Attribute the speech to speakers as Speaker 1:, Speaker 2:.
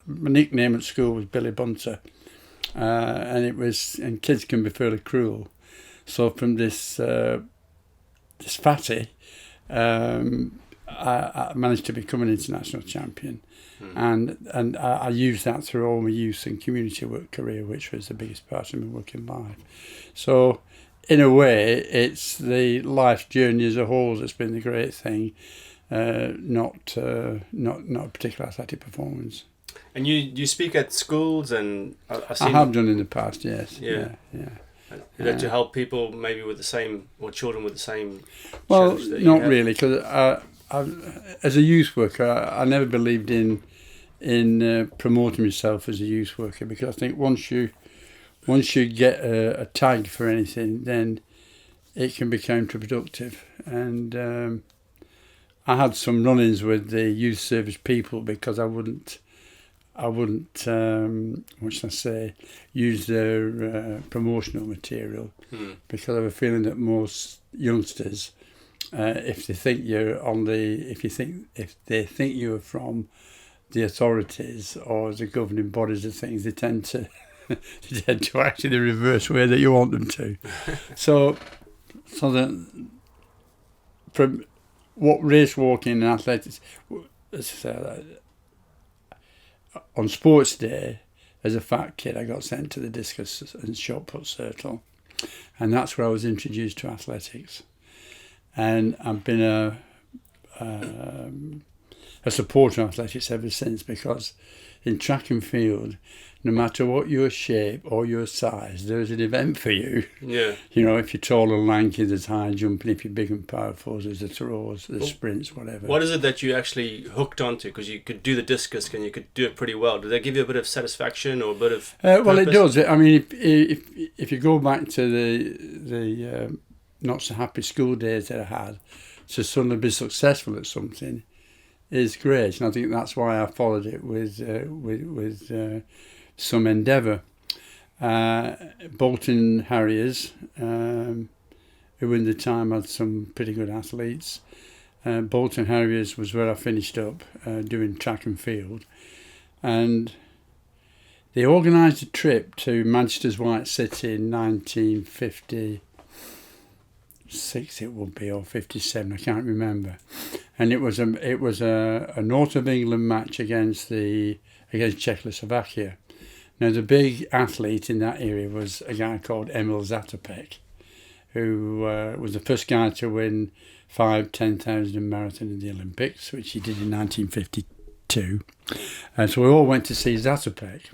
Speaker 1: my nickname at school was Billy Bunter, and kids can be fairly cruel. So from this fatty, I managed to become an international champion, and I used that through all my youth and community work career, which was the biggest part of my working life. So, in a way, it's the life journey as a whole that's been the great thing, not a particular athletic performance.
Speaker 2: And you speak at schools, and
Speaker 1: I have done in the past, yes.
Speaker 2: Yeah. Is that to help people maybe with the same, or children with the same?
Speaker 1: Well, not really, because as a youth worker, I never believed in promoting myself as a youth worker, because I think once you get a tag for anything, then it can be counterproductive. And I had some run-ins with the youth service people because I wouldn't what should I say, use their promotional material, because I have a feeling that most youngsters, if they think they think you're from the authorities or the governing bodies of things, they tend to act in the reverse way that you want them to. so that from what race walking and athletics, on sports day, as a fat kid, I got sent to the discus and shotput circle, and that's where I was introduced to athletics. And I've been a supporter of athletics ever since, because in track and field, no matter what your shape or your size, there's an event for you.
Speaker 2: Yeah.
Speaker 1: You know, if you're tall and lanky, there's high jumping. If you're big and powerful, there's the throws, the sprints, whatever.
Speaker 2: What is it that you actually hooked onto? Because you could do the discus and you could do it pretty well. Did that give you a bit of satisfaction or a bit of
Speaker 1: well, it does. I mean, if you go back to the not so happy school days that I had, to suddenly be successful at something is great. And I think that's why I followed it with some endeavour. Bolton Harriers, who in the time had some pretty good athletes. Bolton Harriers was where I finished up doing track and field, and they organised a trip to Manchester's White City in 1956, it would be, or 57, I can't remember. And it was a North of England match against Czechoslovakia. Now, the big athlete in that area was a guy called Emil Zatopek, who was the first guy to win 5, 10,000 marathon in the Olympics, which he did in 1952. And so we all went to see Zatopek.